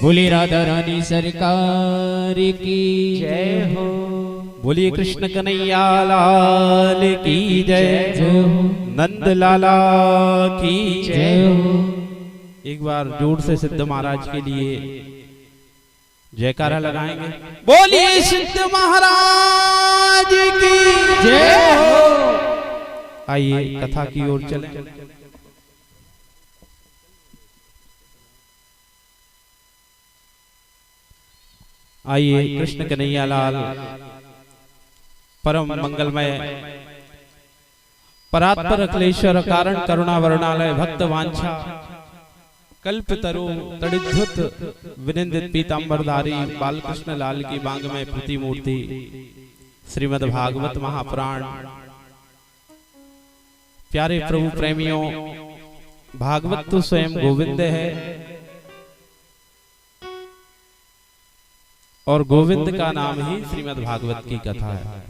बोली राधा रानी सरकार की जय हो। बोलिए कृष्ण कन्हैया लाल की जय हो। नंद लाला की जय हो। एक बार जोर से सिद्ध महाराज के लिए जयकारा लगाएंगे। बोलिए सिद्ध महाराज की जय हो। आइए कथा की ओर चलें। आइए कृष्ण कन्हैया लाल परम मंगलमय परात्पर अखिलेश्वर कारण करुणा वरुणालय भक्त वांछा कल्पतरु तड़िद्धुत विनिंदित पीतांबरधारी बालकृष्ण लाल की बांगमय प्रतिमूर्ति श्रीमद् भागवत महापुराण। प्यारे प्रभु प्रेमियों, भागवत तो स्वयं गोविंद है और गोविंद का नाम ही श्रीमद् भागवत की कथा है।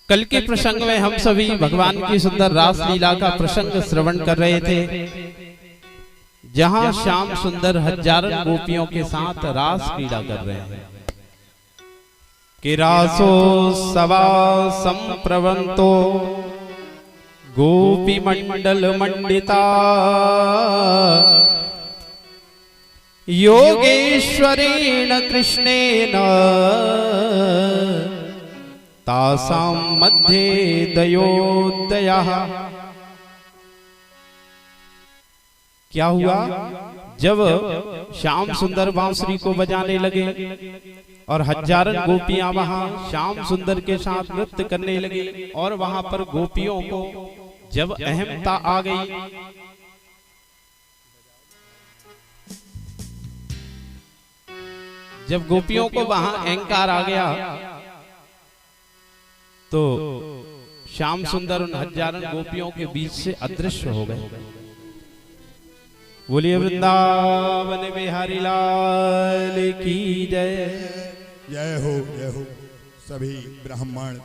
कल के प्रसंग में हम सभी भगवान की सुंदर रास लीला का प्रसंग श्रवण कर रहे थे, जहां श्याम सुंदर हजारों गोपियों के साथ रास क्रीड़ा कर रहे हैं। कि रासो सवा संप्रवंतो गोपी मंडल मंडिता योगेश्वरेण कृष्णेन तासां मध्ये दयोदयः। क्या हुआ? जब श्याम सुंदर बांसुरी को बजाने लगे और हजारों गोपियां वहां श्याम सुंदर के साथ नृत्य करने लगी और वहां पर गोपियों को जब अहमता आ गई, जब गोपियों को वहां अहंकार आ गया तो श्याम सुंदर उन हजारों गोपियों के बीच से अदृश्य हो गए। बोलिए वृंदावन बिहारी लाल की जय। जय हो जय हो। सभी ब्राह्मण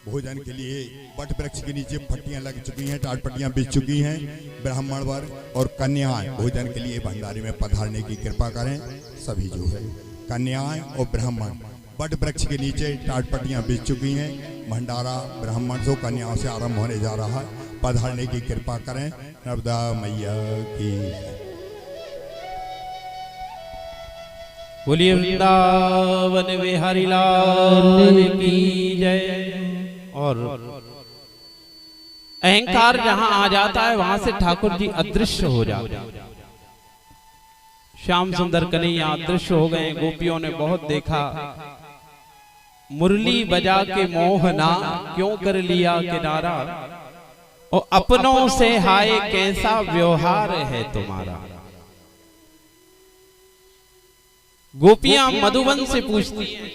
भोजन के लिए वट वृक्ष के नीचे फट्टियां लग चुकी हैं, टाट पट्टियां बिछ चुकी हैं। ब्राह्मण वर्ग और कन्याएं भोजन के लिए भंडारे में पधारने की कृपा करें। सभी जो है कन्याएं और ब्राह्मण वट वृक्ष के नीचे टाट पट्टियां बिछ चुकी हैं। भंडारा ब्राह्मण से कन्याओं से आरंभ होने जा रहा है, पधारने की कृपा करें। नर्मदा मैया की। बोलिए वृंदावन बिहारी लाल की जय। और अहंकार जहां आ जाता है वहां से ठाकुर जी अदृश्य हो जाते हैं। श्याम सुंदर कन्हैया अदृश्य हो गए। गोपियों ने बहुत देखा, मुरली बजा के मोहना क्यों कर लिया किनारा, और अपनों से हाय कैसा व्यवहार है तुम्हारा। गोपियां मधुवन से पूछती हैं,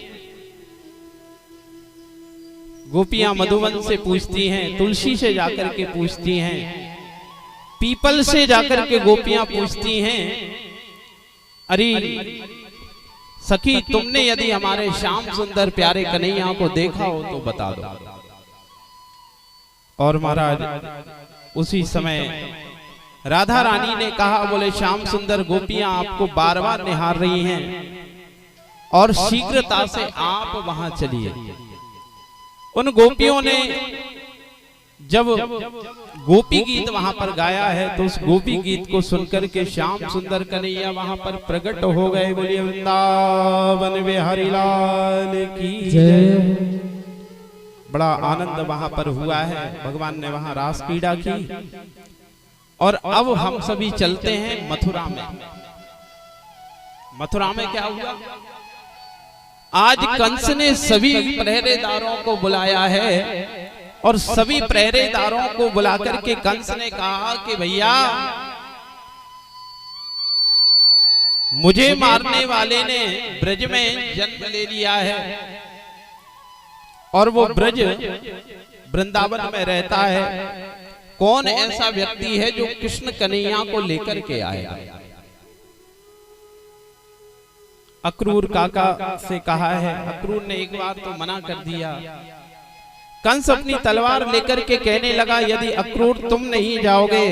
गोपियां मधुवन से पूछती हैं, तुलसी से जाकर के पूछती हैं, पीपल से जाकर के गोपियां पूछती हैं, अरे सखी तुमने यदि हमारे श्याम सुंदर प्यारे कन्हैया को देखा हो तो बता दो। और महाराज उसी समय राधा रानी ने कहा, बोले श्याम सुंदर गोपियां आपको बार बार निहार रही हैं और शीघ्रता से आप वहां चलिए। उन गोपियों ने जब गोपी गीत वहां पर गाया है तो उस गोपी गीत को सुनकर के श्याम सुंदर कन्हैया वहां पर प्रकट हो गए। बोलिए वृंदावन बिहारी लाल की जय। बड़ा आनंद वहां पर हुआ है, भगवान ने वहां रास क्रीड़ा की। और अब हम सभी चलते हैं मथुरा में। मथुरा में क्या हुआ? आज कंस ने सभी पहरेदारों को बुलाया है और सभी पहरेदारों को बुलाकर के कंस ने कहा कि भैया मुझे मारने वाले ने ब्रज में जन्म ले लिया है और वो ब्रज वृंदावन में रहता है। कौन ऐसा व्यक्ति है जो कृष्ण कन्हैया को लेकर के आएगा? अक्रूर काका से कहा है। अक्रूर ने एक बार तो मना कर दिया। कंस अपनी तलवार लेकर के कहने लगा, यदि अक्रूर तुम नहीं जाओगे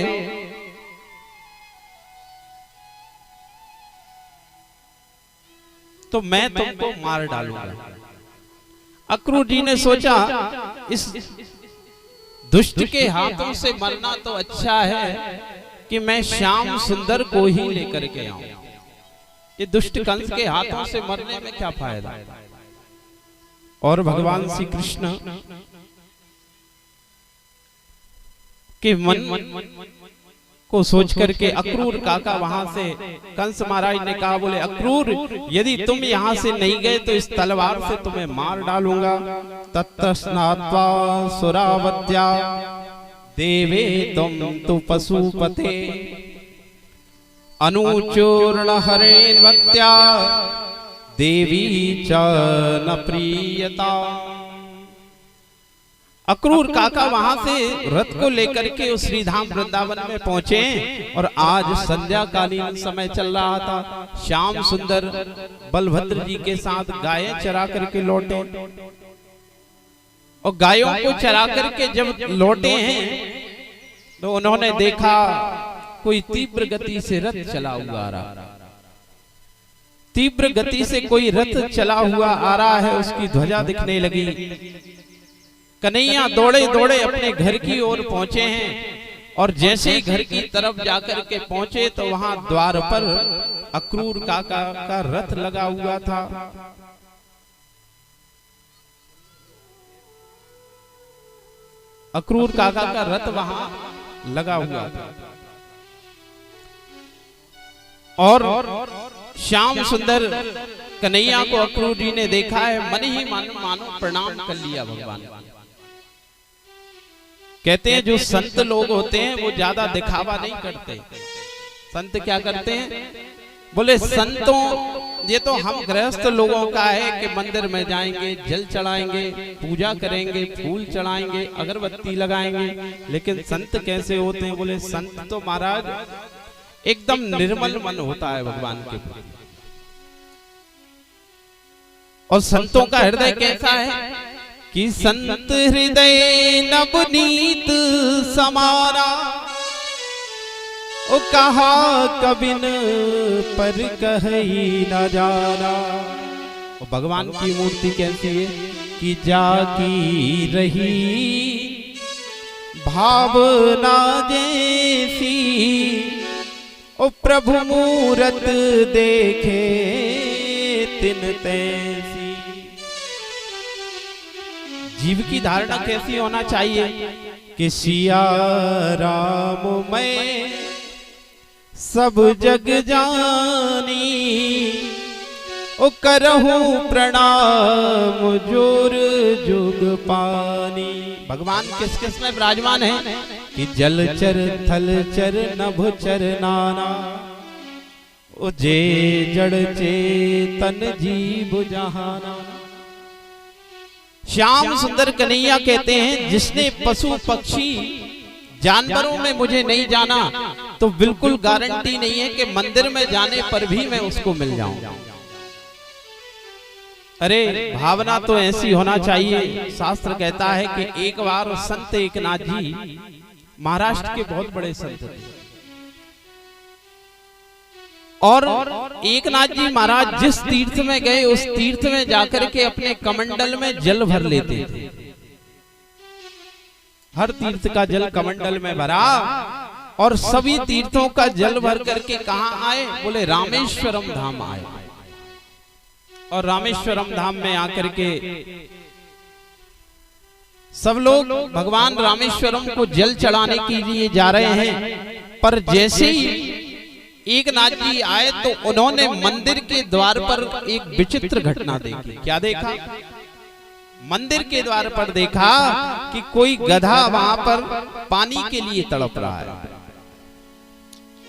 तो मैं तुमको मार डालूंगा। अक्रूर जी ने सोचा इस दुष्ट के हाथों से मरना तो अच्छा है कि मैं श्याम सुंदर को ही लेकर के आऊं। ये दुष्ट कंस के हाथों से मरने में क्या फायदा। और भगवान श्री कृष्ण के मन को सोच करके अक्रूर काका वहां से कंस महाराज ने कहा, बोले अक्रूर यदि तुम यहाँ से नहीं गए तो इस तलवार से तुम्हें मार डालूंगा। तत्स्नात्वा सुरावत्या देवे तुम तु पशुपते अनुचूर्ण हरेण भक्त्या देवी च न प्रियता। अक्रूर काका वहां से रथ को लेकर के उस श्रीधाम वृंदावन में पहुंचे और आज संध्या कालीन समय चल रहा था। श्याम सुंदर बलभद्र जी के साथ गायें चरा करके लौटे और गायों को चरा करके जब लौटे हैं तो उन्होंने देखा कोई तीव्र गति से रथ चला हुआ आ रहा। तीव्र गति से कोई रथ चला हुआ आ रहा है, उसकी ध्वजा दिखने लगी। कन्हैया दौड़े दौड़े अपने घर की ओर पहुंचे हैं और जैसे ही घर की तरफ जाकर के पहुंचे तो वहां द्वार पर अक्रूर काका का रथ लगा हुआ था। अक्रूर काका का रथ वहां लगा हुआ था और श्याम सुंदर कन्हैया को अक्रूर जी ने देखा है, मन ही मानो प्रणाम कर लिया भगवान। कहते हैं जो संत लोग होते हैं वो ज्यादा दिखावा नहीं करते। संत क्या करते हैं, बोले संतों ये तो हम गृहस्थ लोगों का है कि मंदिर में जाएंगे, जल चढ़ाएंगे, पूजा करेंगे, फूल चढ़ाएंगे, अगरबत्ती लगाएंगे। लेकिन संत कैसे होते हैं, बोले संत तो महाराज एकदम निर्मल मन होता है भगवान के प्रति। और संतों का हृदय कैसा है कि संत हृदय नवनीत समाना, ओ कहा कबिन पर कहीं न जाना। और भगवान की मूर्ति कैसी है कि जाकी रही भावना जैसी, ओ प्रभु मूरत देखे तिन तैसी। जीव की धारणा कैसी होना चाहिए कि सिया राम मैं सब जग जानी, ओ करहूं प्रणाम जोर जुग पानी। भगवान किस किस में विराजमान है कि जल चर थल चर नभ चर नाना, ओ जे जड़ चेतन जीव जहाना। श्याम सुंदर कन्हैया कहते हैं जिसने पशु पक्षी जानवरों में मुझे नहीं जाना तो बिल्कुल गारंटी नहीं है कि मंदिर में जाने पर भी मैं उसको मिल जाऊं। अरे भावना तो ऐसी होना चाहिए। शास्त्र कहता है कि एक बार संत एकनाथ जी महाराष्ट्र के बहुत बड़े संत थे और एकनाथ जी महाराज जिस तीर्थ में गए उस तीर्थ में जाकर के अपने कमंडल में जल भर लेते थे। हर तीर्थ का जल कमंडल में भरा और सभी तीर्थों का जल भर करके कहां आए, बोले रामेश्वरम धाम आए। और रामेश्वरम धाम में आकर के सब लोग भगवान रामेश्वरम को जल चढ़ाने के लिए जा रहे हैं। पर जैसे ही एकनाथ जी आए तो उन्होंने मंदिर के द्वार पर एक विचित्र घटना देखी। क्या देखा, मंदिर के द्वार पर देखा कि कोई गधा वहां पर पानी के लिए तड़प रहा है।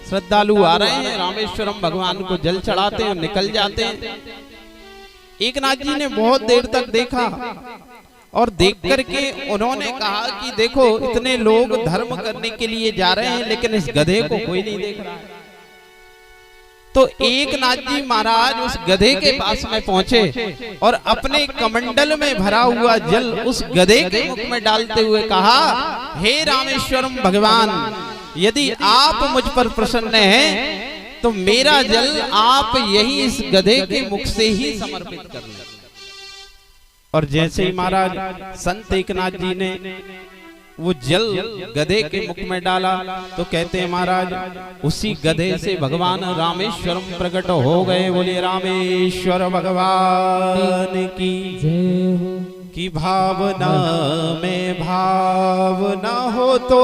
श्रद्धालु आ रहे हैं, रामेश्वरम भगवान को जल चढ़ाते हैं, निकल जाते हैं। एकनाथ जी ने बहुत देर तक देखा और देख करके उन्होंने कहा कि देखो इतने लोग धर्म करने के लिए जा रहे हैं लेकिन इस गधे को कोई नहीं देख रहा है। तो एकनाथ जी महाराज उस गधे के पास में पहुंचे और अपने कमंडल में भरा हुआ जल उस गधे के मुख में डालते हुए कहा, हे रामेश्वरम भगवान, यदि आप मुझ पर प्रसन्न हैं तो मेरा जल आप यही इस गधे के मुख से ही समर्पित कर लें। और जैसे ही महाराज संत एकनाथ जी ने वो जल गधे के मुख में डाला तो कहते हैं महाराज उसी गधे से भगवान रामेश्वरम प्रकट हो गए। बोले रामेश्वर भगवान की जय हो। कि भावना में भावना हो तो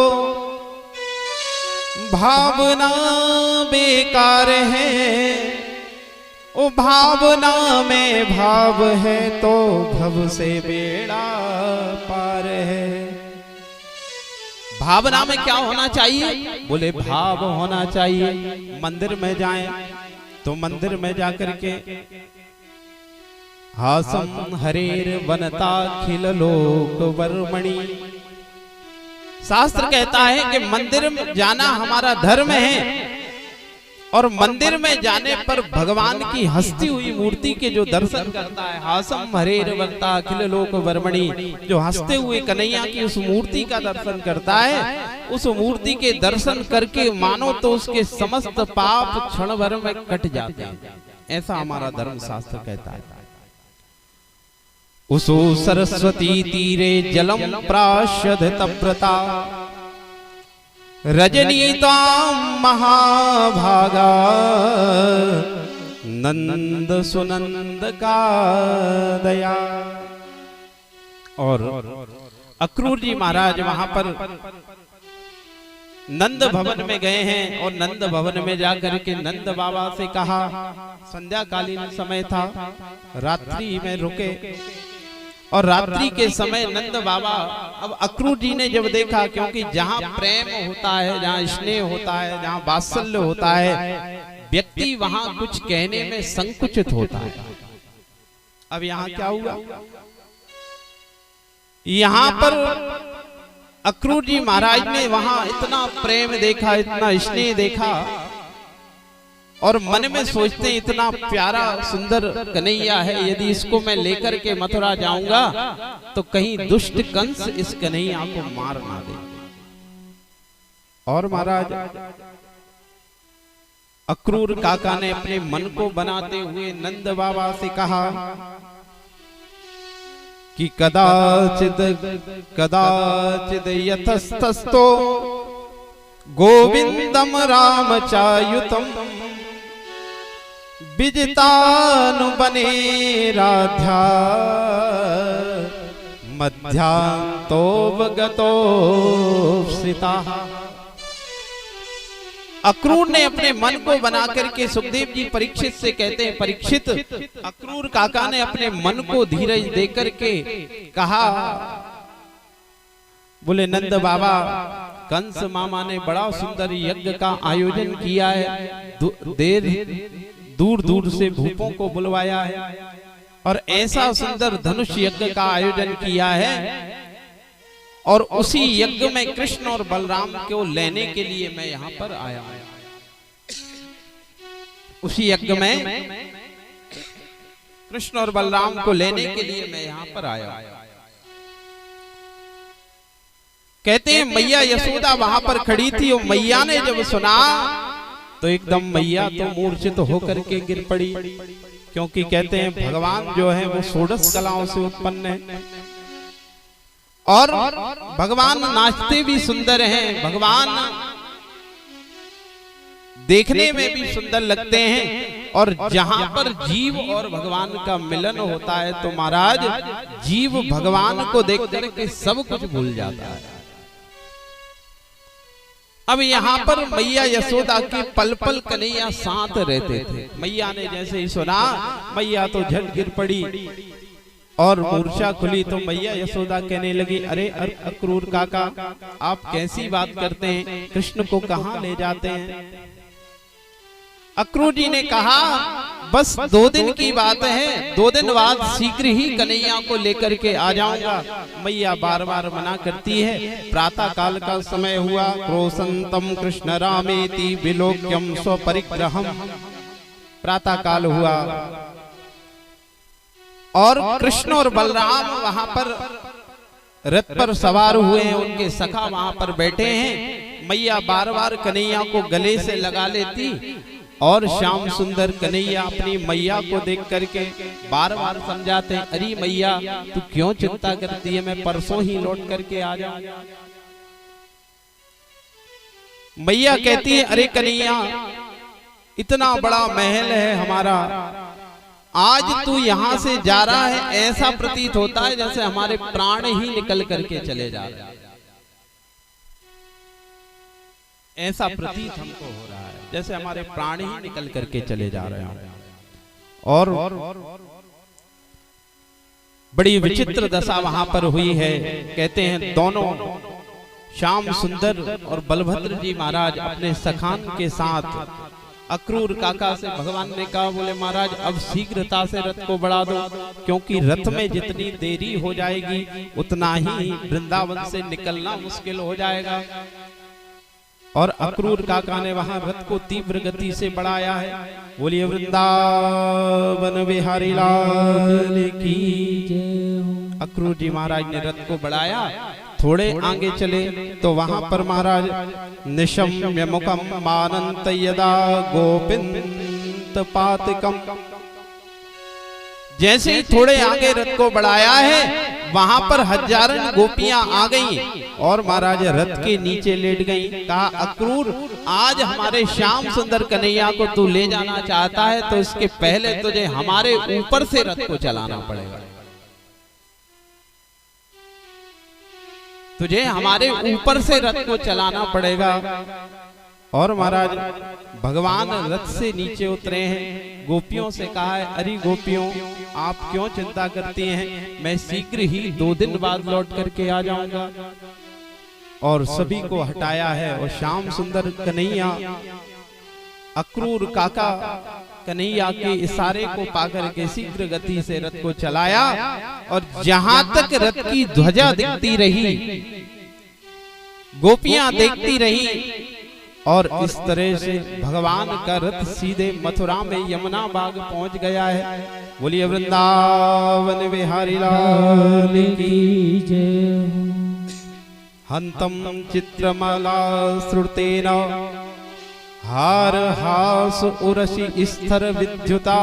भावना बेकार है, ओ भावना में भाव है तो भव से बेड़ा पार है। भावना में क्या होना चाहिए? बोले भाव होना चाहिए। मंदिर में जाएं तो मंदिर में जाकर के हासम हरेर वनता खिल लोक वर्मणि, शास्त्र कहता है कि मंदिर में जाना हमारा धर्म है। और मंदिर में जाने पर भगवान की हंसती हुई मूर्ति के जो दर्शन करता है, हासम हरेर वनता खिल लोक वर्मणि, जो हंसते हुए कन्हैया की उस मूर्ति का दर्शन करता है, उस मूर्ति के दर्शन करके मानो तो उसके समस्त पाप क्षण भर में कट जाते हैं। ऐसा हमारा धर्म शास्त्र कहता है। उसो सरस्वती तीरे जलम प्राशद तप्रता, रजनीतां महाभागा नंद सुनंद का दया। और अक्रूर जी महाराज वहां पर नंद भवन में गए हैं और नंद भवन में जाकर के नंद बाबा से कहा, संध्या कालीन समय था, रात्रि में रुके और रात्रि के समय नंद बाबा, अब अक्रूर जी ने जब देखा, क्योंकि जहां प्रेम होता है, जहां स्नेह होता है, जहां वात्सल्य होता है, व्यक्ति वहां कुछ कहने में संकुचित होता है। अब यहाँ क्या हुआ? यहाँ पर अक्रूर जी महाराज ने वहां इतना प्रेम देखा, इतना स्नेह देखा और मन में सोचते इतना प्यारा सुंदर कन्हैया है, यदि इसको मैं लेकर के मथुरा जाऊंगा तो कहीं दुष्ट कंस इस कन्हैया को मार ना दे। और महाराज अक्रूर काका ने अपने मन को बनाते हुए नंद बाबा से कहा कि कदाचित कदाचित यतस्तस्तो गोविंदम रामचायुतम विजितानुबने राध्या मध्यांतोपगतो सीता। अक्रूर ने अपने मन को बना करके सुखदेव जी परीक्षित से कहते हैं, परीक्षित अक्रूर काका ने अपने मन को धीरज देकर के कहा, बोले नंद बाबा कंस मामा ने बड़ा सुंदर यज्ञ का आयोजन किया है, दूर दूर से भूपों को बुलवाया है और ऐसा सुंदर धनुष यज्ञ का आयोजन किया है, और उसी यज्ञ में कृष्ण और बलराम को लेने के लिए मैं यहाँ पर आया हूं। उसी यज्ञ में कृष्ण और बलराम को लेने के लिए मैं यहाँ पर आया हूं। कहते हैं मैया यशोदा वहां पर खड़ी थी और मैया ने जब सुना तो एकदम मैया तो मूर्छित होकर के गिर पड़ी, क्योंकि कहते हैं भगवान जो है वो 16 कलाओं से उत्पन्न है और भगवान नाचते भी सुंदर हैं, भगवान देखने में भी सुंदर लगते हैं। और जहां पर जीव और भगवान का मिलन होता है तो महाराज जीव भगवान को देख करके सब कुछ भूल जाता है। अब यहाँ पर मैया यशोदा के पल पल कन्हैया साथ रहते थे। मैया ने जैसे ही सुना मैया तो झट गिर पड़ी और मूर्छा खुली तो मैया यशोदा कहने लगी, अरे अक्रूर काका आप कैसी बात करते हैं, कृष्ण को कहाँ ले जाते हैं? अक्रूर जी ने कहा बस 2 दिन की बात है, 2 दिन बाद शीघ्र ही कन्हैया को लेकर के आ जाऊंगा। मैया बार बार मना करती है। प्रातः काल का समय हुआ, क्रोशंतम कृष्ण रामेति विलोक्यम स्वपरिग्रहम। प्रातः काल हुआ और कृष्ण और बलराम वहां पर रथ पर सवार हुए हैं, उनके सखा वहां पर बैठे हैं। मैया बार बार कन्हैया को गले से लगा लेती और श्याम सुंदर कन्हैया अपनी मैया को देख करके बार बार समझाते हैं, अरे मैया तू क्यों चिंता करती है, मैं परसों ही लौट करके आ जाऊंगा। मैया कहती है, अरे कन्हैया इतना बड़ा महल है हमारा, आज तू यहां से जा रहा है, ऐसा प्रतीत होता है जैसे हमारे प्राण ही निकल करके चले जा रहे हैं। ऐसा प्रतीत हमको हो रहा है जैसे हमारे प्राण ही निकल करके चले जा रहे हैं। और बड़ी विचित्र दशा वहां पर हुई है। कहते हैं दोनों श्याम सुंदर और बलभद्र जी महाराज अपने सखान के साथ अक्रूर काका से भगवान ने कहा, बोले महाराज अब शीघ्रता से रथ को बढ़ा दो, क्योंकि रथ में जितनी देरी हो जाएगी उतना ही वृंदावन से निकलना मुश्किल हो जाएगा। और अक्रूर काका ने वहां रथ को तीव्र गति से बढ़ाया है। बोलिए वृंदावन बिहारी लाल की जय। अक्रूर जी महाराज ने रथ को बढ़ाया, थोड़े आगे चले तो वहां पर महाराज निशम्य मुखम मानंत यदा गोपिंत पातिकम, जैसे ही थोड़े आगे रथ को बढ़ाया है वहां पर हजारों गोपियां आ गईं और महाराज रथ के नीचे लेट गईं। कहा, अक्रूर आज हमारे श्याम सुंदर कन्हैया को तू ले जाना चाहता है तो इसके पहले तुझे हमारे ऊपर से रथ को चलाना पड़ेगा, तुझे हमारे ऊपर से रथ को चलाना पड़ेगा। और महाराज भगवान रथ से नीचे उतरे हैं, गोपियों से कहा है, अरे गोपियों आप क्यों चिंता करती हैं, मैं शीघ्र ही 2 दिन बाद लौट करके आ जाऊंगा। और सभी को हटाया है और श्याम सुंदर कन्हैया अक्रूर काका कन्हैया के इशारे को पाकर के शीघ्र गति से रथ को चलाया। और जहां तक रथ की ध्वजा दिखती रही गोपियां देखती रही, और इस तरह से भगवान का रथ सीधे मथुरा में यमुना बाग पहुंच गया है। बोलिए वृंदावन बिहारी लाल की जय। हंतम चित्रमाला श्रुतेन हार हास उरसी स्थिर विद्युता,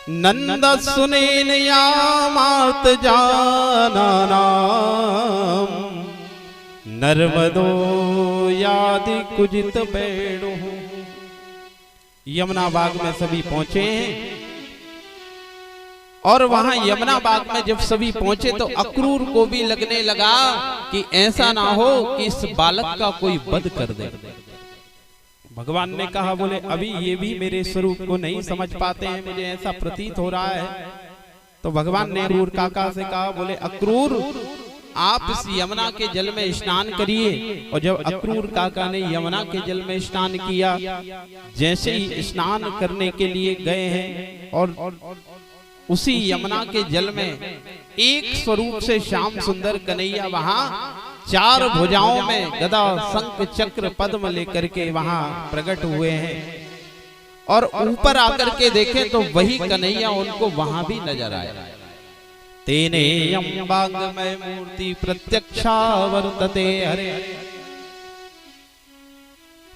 नंद सुनेन यामात जानानाम, नर्मदो यादि कुजित बेणु। यमुना बाग में सभी पहुंचे हैं और वहां यमुना बाग में जब सभी पहुंचे तो अक्रूर को भी लगने लगा कि ऐसा ना हो कि इस बालक का कोई वध कर दे। भगवान ने कहा, बोले अभी ये भी मेरे स्वरूप को नहीं समझ पाते हैं, मुझे ऐसा प्रतीत हो रहा है। तो भगवान ने अक्रूर काका से कहा, बोले अक्रूर आप इस यमुना के जल में स्नान करिए। और जब अक्रूर काका ने यमुना के जल में स्नान किया, जैसे ही स्नान करने के लिए गए हैं और उसी यमुना के जल में एक स्वरूप से श्याम सुंदर कन्हैया वहां 4 भुजाओं में गदा शंख चक्र पद्म लेकर के वहां प्रकट हुए हैं। और ऊपर आकर के देखें तो वही कन्हैया उनको वहां भी नजर आया। तेने यम बाग में मूर्ति प्रत्यक्षा वर्तते हरे।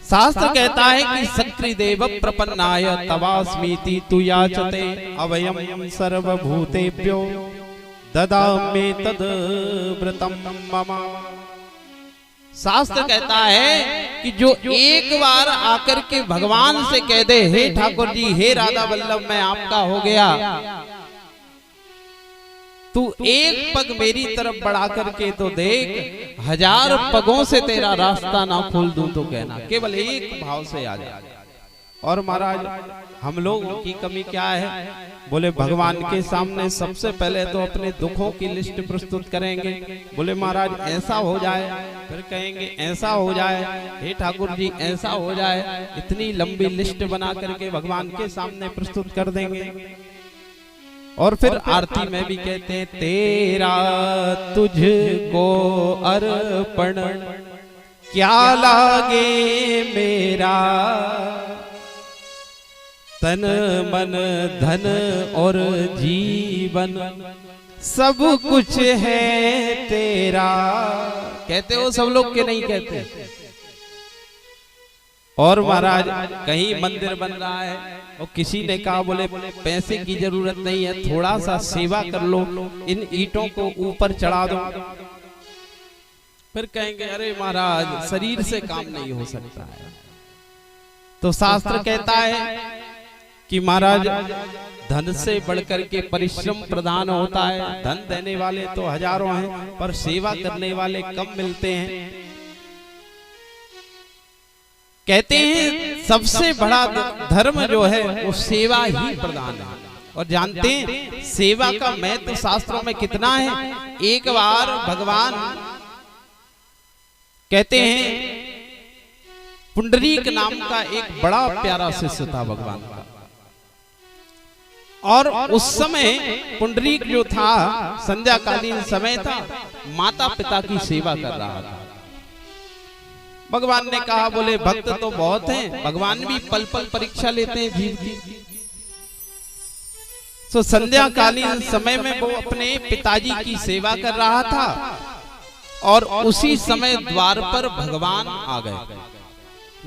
शास्त्र कहता है कि सक्रिदेव प्रपन्नाय तवास्मीति तु याचते अवयम सर्वभूतेभ्यो ददामि तद व्रतम मम। शास्त्र कहता है कि जो एक बार आकर के भगवान से कह दे, हे ठाकुर जी, हे राधा वल्लभ, मैं आपका हो गया, तू एक पग मेरी तरफ बढ़ा करके तो देख, 1000 पगों से तेरा रास्ता ना खोल दूं तो कहना, केवल एक भाव से आ जा। और महाराज हम लोगों की कमी क्या है? बोले भगवान के सामने सबसे पहले तो अपने दुखों की लिस्ट प्रस्तुत करेंगे। बोले महाराज ऐसा हो जाए, फिर कहेंगे ऐसा हो जाए, हे ठाकुर जी ऐसा हो जाए। इतनी लंबी लिस्ट बना करके भगवान के सामने प्रस्तुत कर देंगे। और फिर आरती में भी कहते हैं, तेरा तुझको अर्पण क्या लागे मेरा, तन मन धन और जीवन सब कुछ है तेरा। कहते हो सब लोग के नहीं कहते? और महाराज कहीं मंदिर बन रहा है और किसी ने कहा बोले पैसे की जरूरत नहीं है, थोड़ा सा सेवा कर लो, इन ईंटों को ऊपर चढ़ा दो। फिर कहेंगे अरे महाराज शरीर से काम नहीं हो सकता है। तो शास्त्र कहता है कि महाराज धन से बढ़कर के परिश्रम प्रदान होता है। धन देने वाले तो हजारों हैं पर सेवा करने वाले कम मिलते हैं। कहते हैं सबसे बड़ा धर्म जो है वो सेवा ही प्रदान है। और जानते हैं सेवा का महत्व शास्त्रों में कितना है। एक बार भगवान कहते हैं पुंडरीक नाम का एक बड़ा प्यारा शिष्य था भगवान का, और उस समय पुंडरीक जो था संध्याकालीन समय था, माता पिता की सेवा कर रहा था। भगवान ने कहा बोले भक्त तो बहुत हैं, भगवान भी पल पल परीक्षा लेते हैं जीव की। तो संध्याकालीन समय में वो अपने पिताजी की सेवा कर रहा था और उसी समय द्वार पर भगवान आ गए।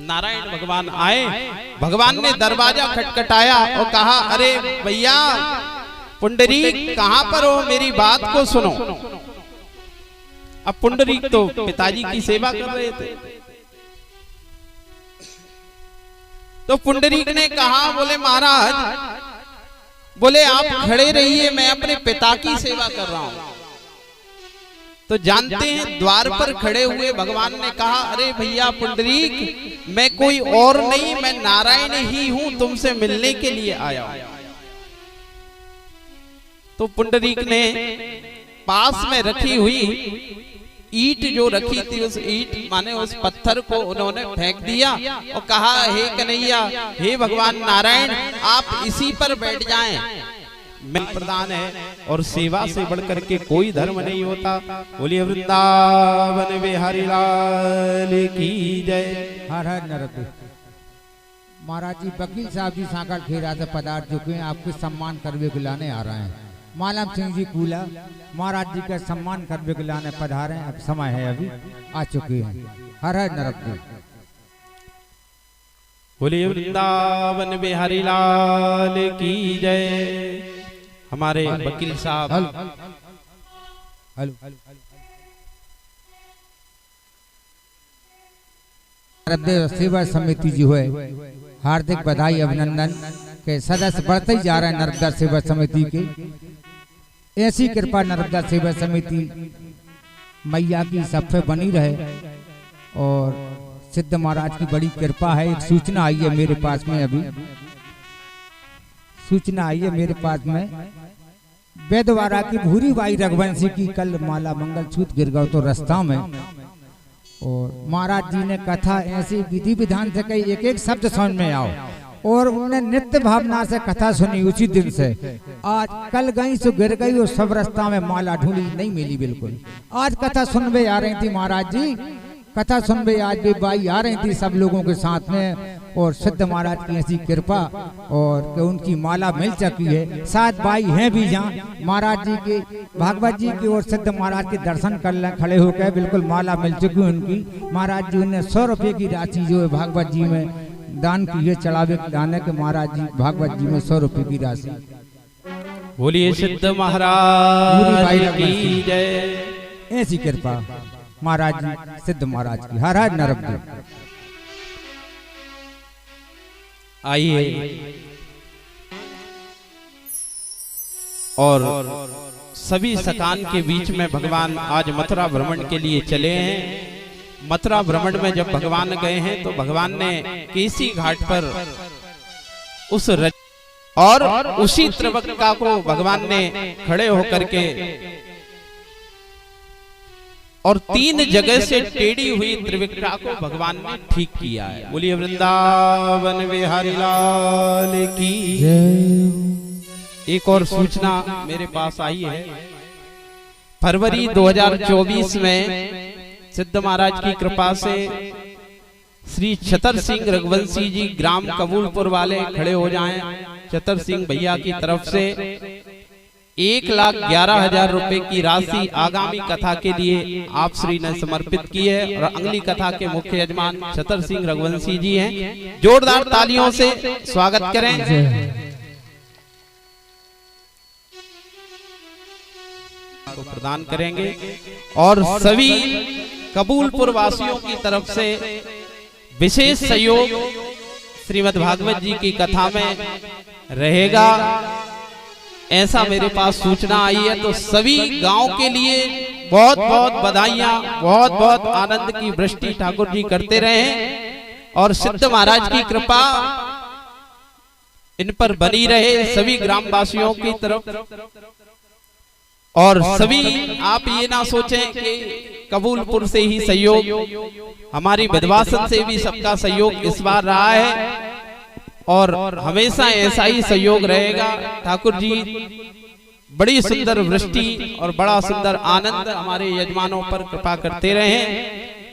नारायण भगवान आए, भगवान ने दरवाजा खटखटाया और कहा अरे भैया पुंडरीक कहां पर हो, मेरी बात को सुनो। अब पुंडरीक तो पिताजी की सेवा कर रहे थे। तो पुंडरीक ने कहा बोले महाराज बोले आप खड़े रहिए, मैं अपने पिता की सेवा कर रहा हूं। तो जानते हैं द्वार पर खड़े हुए भगवान ने कहा अरे भैया पुंडरीक मैं कोई और नहीं, मैं नारायण ही हूं, तुमसे मिलने के लिए आया हूं। तो पुंडरीक ने पास में रखी हुई ईंट जो रखी थी उस ईंट माने उस पत्थर को उन्होंने फेंक दिया और कहा हे कन्हैया हे भगवान नारायण आप इसी पर बैठ जाएं, मैं प्रदान है और सेवा से बढ़कर के कोई धर्म नहीं होता। बोलिए वृंदावन बिहारी लाल की जय। हर हर नरक। महाराज जी वकील साहब जी सांकल खेरा से पधार चुके हैं, आपके सम्मान करवे बुलाने आ रहे हैं। मालम सिंह जी कूला महाराज जी का सम्मान करवे बुलाने पधारे, अब समय है अभी आ चुके हैं। हर हर नरक। बोलिए वृंदावन बिहारी लाल की जय। हमारे वकील साहब हेलो सेवा समिति जो है हार्दिक बधाई अभिनंदन के सदस्य बढ़ते ही जा रहे हैं नर्मदा सेवा समिति के। ऐसी कृपा नर्मदा सेवा समिति मैया की सब पे बनी रहे और सिद्ध महाराज की बड़ी कृपा है। एक सूचना आई है मेरे पास में, अभी सूचना आई है मेरे पास में, बेदवारा की भूरी बाई रघुवंशी की कल माला मंगलसूत्र गिर गया तो रास्ता में, और महाराज जी ने कथा ऐसी विधि विधान से कही एक एक शब्द समझ में आओ, और उन्हें नित्य भावना से कथा सुनी उसी दिन से। आज कल गई सो गिर गई और सब रास्ता में माला ढूंढी नहीं मिली बिल्कुल। आज कथा सुनवे आ रही थी महाराज जी, कथा सुनवे आज भी बाई आ रही थी सब लोगों के साथ में, और सिद्ध महाराज की ऐसी कृपा और कि उनकी माला मिल चुकी है। साथ भाई हैं भी जहाँ महाराज जी के भागवत जी की और सिद्ध महाराज के दर्शन कर ले खड़े होकर बिल्कुल माला मिल चुकी है उनकी। महाराज जी ने 100 रुपये की राशि जो है भागवत जी में दान की है, चढ़ावे दाने के महाराज जी भागवत जी में 100 रुपये की राशि। बोलिए सिद्ध महाराज की जय। ऐसी कृपा महाराज जी सिद्ध महाराज की। हर हर नरक। आइए और सभी सकान के बीच में भगवान आज मथुरा भ्रमण के लिए चले हैं। मथुरा भ्रमण में जब भगवान गए हैं तो भगवान ने केसी घाट पर उस और उसी त्रिवक्ता को भगवान ने खड़े होकर के और 3 जगह से टेढ़ी हुई त्रिविक्रा को भगवान ने ठीक किया है। बोलिए वृंदावन बिहारी लाल की जय। एक और सूचना मेरे पास आई है। फरवरी 2024 में सिद्ध महाराज की कृपा से श्री छतर सिंह रघुवंशी जी ग्राम कबूलपुर वाले खड़े हो जाएं। छतर सिंह भैया की तरफ से 1,11,000 रुपए की राशि आगामी कथा के लिए आप श्री ने समर्पित की है। और अगली कथा के मुख्य यजमान छतर सिंह रघुवंशी जी हैं। जोरदार तालियों से स्वागत करें। को प्रदान करेंगे और सभी कबूलपुर वासियों की तरफ से विशेष सहयोग श्रीमद् भागवत जी की कथा में रहेगा, ऐसा मेरे पास सूचना आई है। तो सभी गांव के लिए बहुत बहुत बधाइयां, बहुत बहुत आनंद की वृष्टि ठाकुर जी करते रहे और सिद्ध महाराज की कृपा इन पर बनी रहे सभी ग्रामवासियों की तरफ। और सभी आप ये ना सोचें कि कबूलपुर से ही सहयोग, हमारी विधवासन से भी सबका सहयोग इस बार रहा है और हमेशा ऐसा ही सहयोग रहेगा। ठाकुर जी बड़ी सुंदर वृष्टि और बड़ा सुंदर आनंद हमारे यजमानों पर कृपा करते रहे।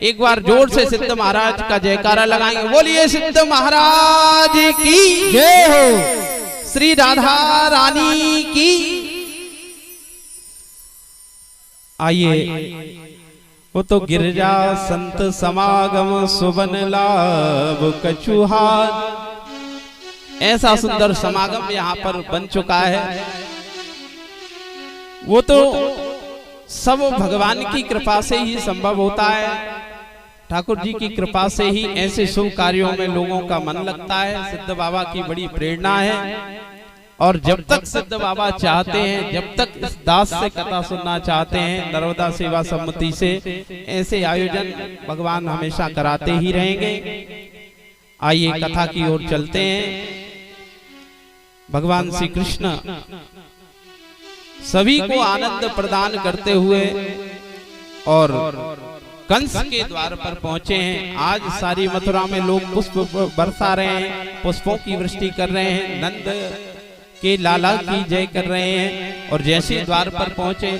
एक बार जोर से सिद्ध महाराज का जयकारा लगाएंगे। बोलिए सिद्ध महाराज की जय हो, श्री राधा रानी की। आइए, वो तो गिरजा संत समागम सुबन लाभ कछुहार, ऐसा सुंदर समागम यहाँ पर बन चुका है। वो तो सब भगवान की कृपा से ही संभव होता है। ठाकुर जी की कृपा से ही ऐसे शुभ कार्यों में लोगों का मन लगता है। सिद्ध बाबा की बड़ी प्रेरणा है और जब तक सिद्ध बाबा चाहते हैं, जब तक इस दास से कथा सुनना चाहते हैं, नर्मदा सेवा समिति से ऐसे आयोजन भगवान हमेशा कराते ही रहेंगे। आइए कथा की ओर चलते हैं। भगवान श्री कृष्ण सभी को आनंद प्रदान करते हुए और कंस के द्वार पर पहुंचे हैं। आज सारी मथुरा में लोग पुष्प बरसा रहे हैं, पुष्पों की वृष्टि कर रहे हैं, नंद के लाला की जय कर रहे हैं। और जैसे द्वार पर पहुंचे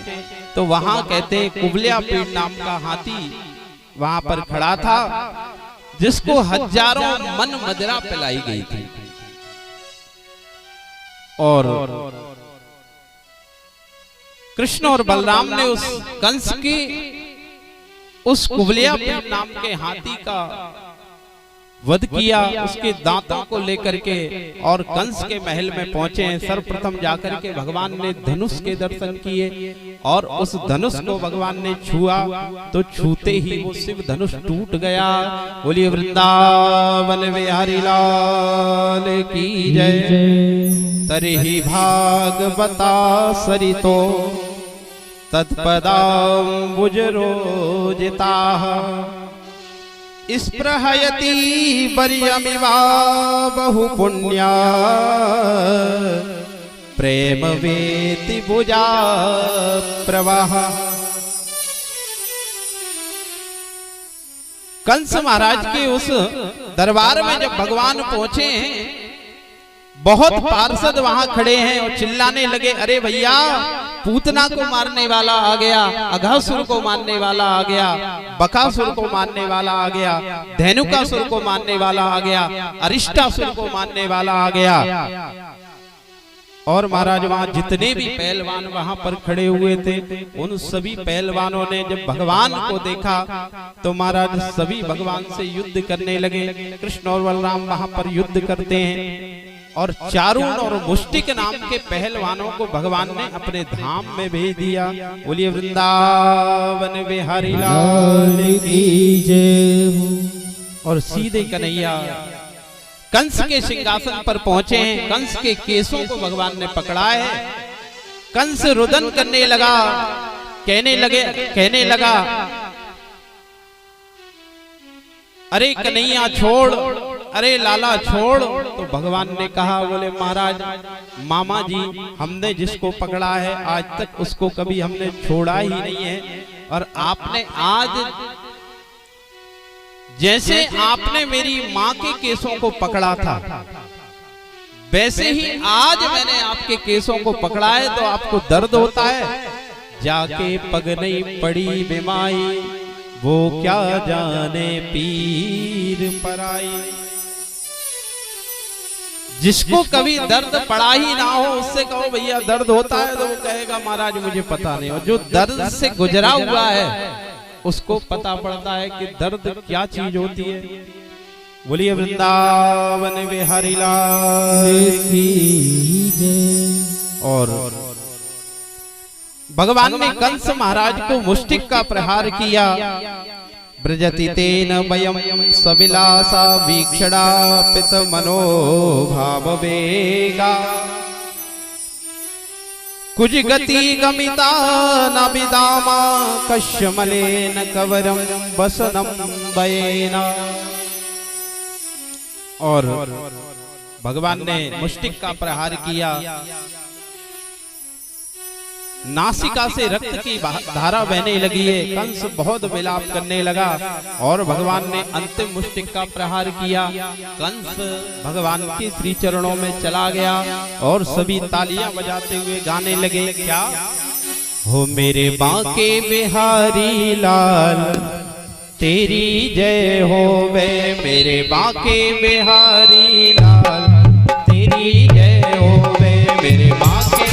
तो वहां कहते हैं कुबलिया पीड़ नाम का हाथी वहां पर खड़ा था, जिसको हजारों मन मदिरा पिलाई गई थी। और कृष्ण और बलराम ने उस कंस की उस कुबलिया पीड़ नाम के हाथी का वध किया, उसके दांतों को लेकर के, और कंस के महल में पहुंचे हैं। सर्वप्रथम जाकर के भगवान ने धनुष के दर्शन किए और उस धनुष को भगवान ने छुआ तो छूते ही वो शिव धनुष टूट गया। बोलिए वृंदावन बिहारी लाल की जय। तरिहि भागवता सरितो तत्पदाम्बुज रोजिताः स्पृहयति वर्यमिवा बहु पुण्या प्रेम वेति भुजा प्रवाह। कंस महाराज के उस दरबार में जब भगवान पहुंचे हैं, बहुत पार्षद वहां खड़े हैं और चिल्लाने लगे, अरे भैया पूतना को मारने वाला आ गया, अघासुर को मारने वाला आ गया, बकासुर को मारने वाला आ गया, धेनुकासुर को मारने वाला आ गया, अरिष्टासुर को मारने वाला आ गया। और महाराज वहां जितने भी पहलवान वहां पर खड़े हुए थे, उन सभी पहलवानों ने जब भगवान को देखा तो महाराज सभी भगवान से युद्ध करने लगे। कृष्ण और बलराम वहां पर युद्ध करते हैं और चारुण और मुष्टिक नाम के पहलवानों को भगवान ने अपने धाम में भेज दिया। बोलिए वृंदावन बिहारी लाल की जय। और सीधे कन्हैया कंस के सिंहासन पर पहुंचे हैं। कंस के केसों को भगवान ने पकड़ा है। कंस रुदन करने लगा, कहने लगा अरे कन्हैया छोड़, अरे लाला छोड़। तो भगवान ने कहा, बोले महाराज मामा जी, हमने जिसको पकड़ा है आज तक उसको कभी हमने छोड़ा ही नहीं है। और आपने आज जैसे आपने मेरी माँ के केसों को पकड़ा था, वैसे ही आज मैंने आपके केसों को पकड़ा है। तो आपको दर्द होता है, जाके पग नहीं पड़ी बिमाई, वो क्या जाने पीर पराई। जिसको कभी दर्द पड़ा ही ना हो उससे कहो भैया दर्द होता है तो वो कहेगा महाराज मुझे पता नहीं। और जो दर्द से गुजरा हुआ है उसको पता पड़ता है कि दर्द क्या चीज होती है। बोलिए वृंदावन बिहारी लाल की जय। और भगवान ने कंस महाराज को मुष्टिक का प्रहार किया। ब्रजति तेन वयम सविलासा वीक्षणा पित मनोभाव वेगा कुछ गति गमिता न विदामा कश्यमलेन कवरम वसनम वयेना। और भगवान ने मुष्टिक का प्रहार किया, नासिका से रक्त की धारा बहने लगी है। कंस बहुत विलाप करने लगा और भगवान ने अंतिम मुष्टिक का प्रहार किया। कंस भगवान के श्री चरणों में चला गया और सभी तालियां बजाते हुए गाने लगे, क्या हो मेरे बांके बिहारी लाल तेरी जय हो वे, मेरे बांके बिहारी लाल तेरी जय हो वे, मेरे बांके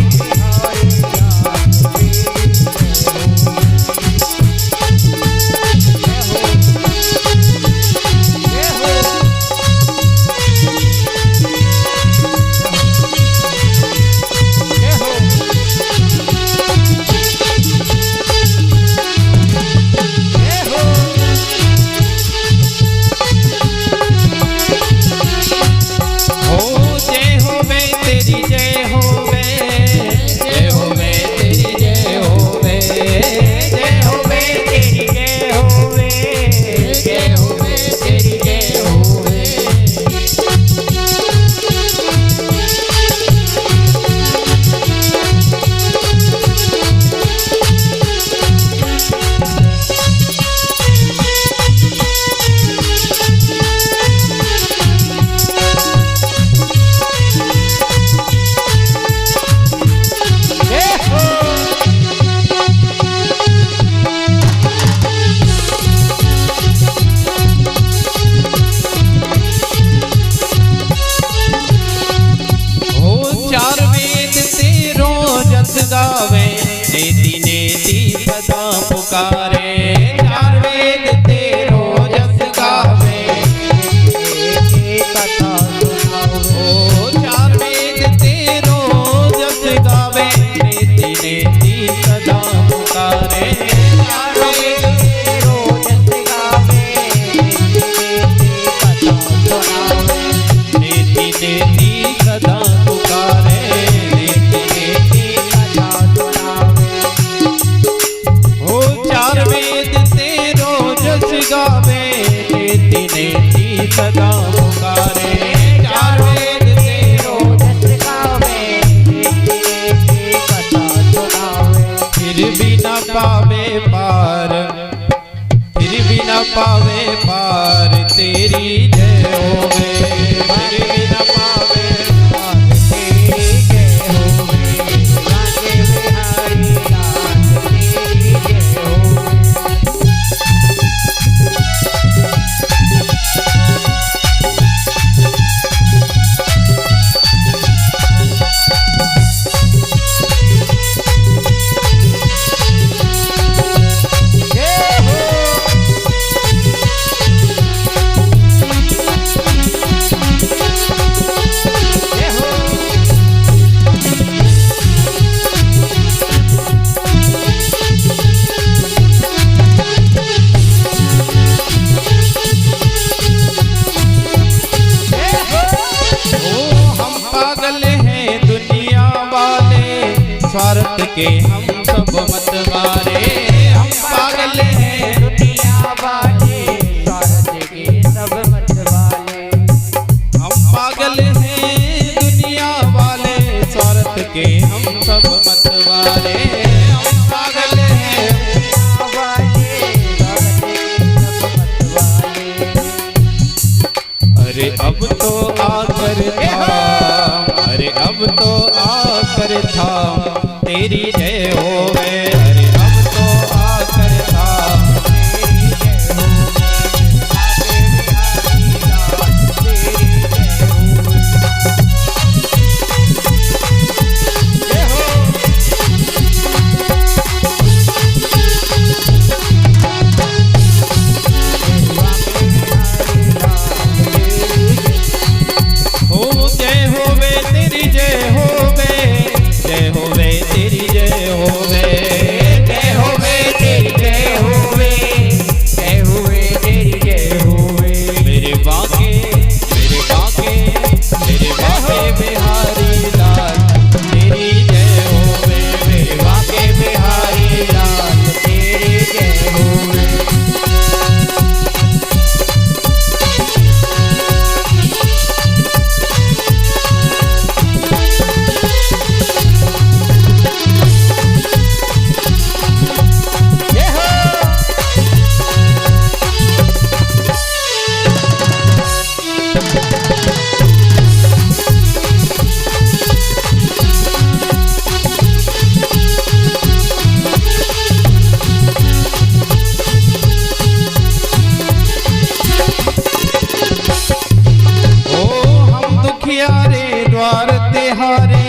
गावे नेति नेति सदा पुकारे, चार वेद तेरो जस गावे कथा सुनावे। ओ चार वेद तेरो जस गावे नेति नेति सदा पुकारे, चार वेद तेरो जस गावे कथा सुनावे। नेति नेति सदा पुकारे गावे नेति नेति सदा पुकारे, चार वेद तेरो जस गावे नेति नेति कथा सुनावे। फिर भी न पावे पार, फिर भी न पावे पार तेरी जय होवे, फिर भी न पावे पार तेरी जय होवे, बांके बिहारी लाल तेरी जय होवे। स्वार्थ के हम सब मत मारे, हम पागल हैं दुनिया वाले, स्वार्थ के सब मत वाले। हम पागल हैं दुनिया वाले, स्वार्थ के हम सब मत वाले। हम पागल हैं दुनिया वाले, स्वार्थ के सब मत वाले। अरे अब तो आकर थाम, अरे अब तो आकर थाम तेरी जय होवे, अरे अब तो आकर थाम तेरी जय होवे, बांके बिहारी लाल तेरी जय होवे। दुखिया रे द्वार तिहारे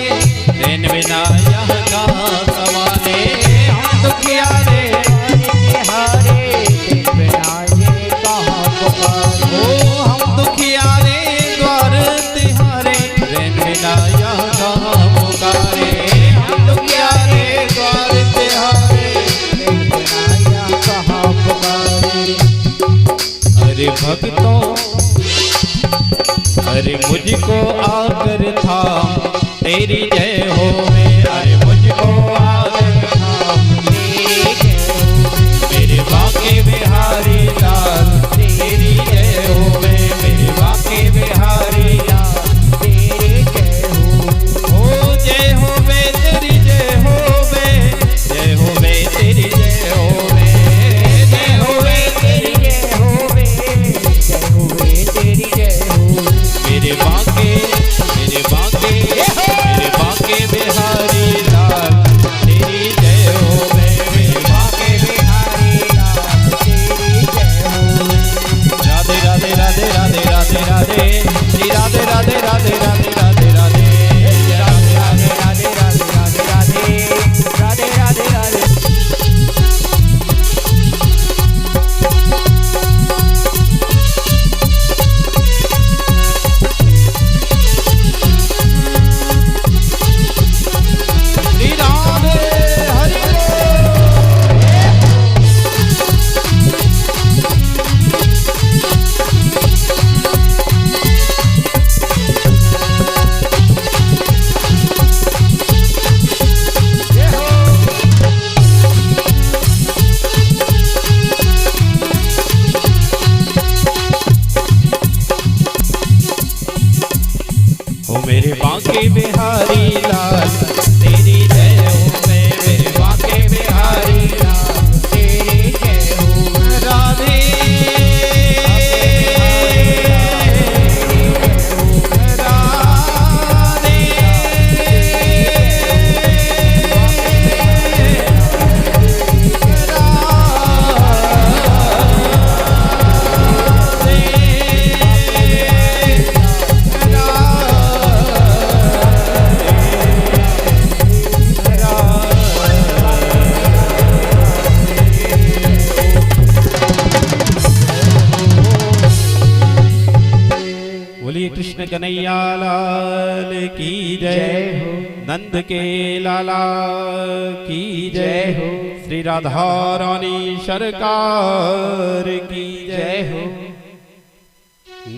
रैन बिना यह कहाँ सवाले। हम दुखिया रे तिहारे दिन बिना ये कहाँ पुकारे। ओ हम दुखिया रे द्वार तिहारे रैन बिना यह कहाँ पुकारे। हम दुखिया रे द्वार तिहारे दिन बिना यह कहाँ पुकारे। अरे भक्तों अरे मुझको आकर था तेरी जय हो में। अरे मुझको आकर था तेरी जय हो। मेरे बाके बिहारी लाल तेरी जय हो में। मेरे बाके बिहारी लाल तेरी जय हो। ओ जय हो वे तेरी जय हो वे। जय हो वे तेरी जय हो वे। जय हो वे तेरी जय हो वे। जय हो वे तेरी जय हो। मेरे बाके बिहारी लाल तेरी जय हो वे। मेरे बाके बिहारी लाल तेरी जय हो। राधे राधे राधे राधे राधे राधे श्री राधे राधे राधे राधे राधे राधे राधे राधे राधे राधे राधे राधे राधे राधे। श्री राधे हरि ओ मेरे बाके बिहारी लाल तेरी जय हो वे। मेरे बाके बिहारी लाल तेरी जय हो। राधे बोलिए कृष्ण कन्हैया लाल की जय हो। नंद के लाला की जय हो। श्री राधा रानी सरकार की जय हो।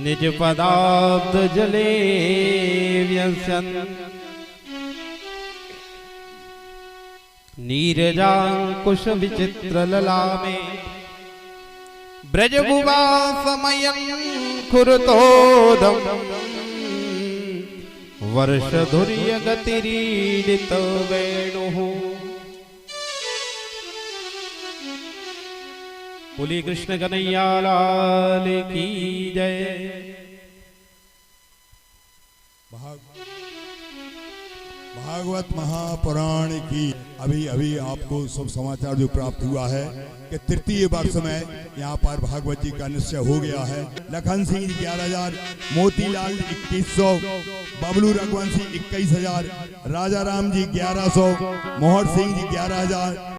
निज पदाब्द जले व्यसन नीरजांकुश विचित्र लला में ब्रजभुवा समयं खुरतोदम वर्षधुर्य गतिरीडित वेणुः। बोलिए कृष्ण कन्हैया लाल की जय। भागवत महापुराण की अभी अभी आपको सब समाचार जो प्राप्त हुआ है कि तृतीय वर्ष में यहाँ पर भागवत जी का निश्चय हो गया है। लखन सिंह 11,000, मोतीलाल 2100, बबलू रघुवंशी 21,000, राजा राम जी 1100, मोहर सिंह जी 11,000,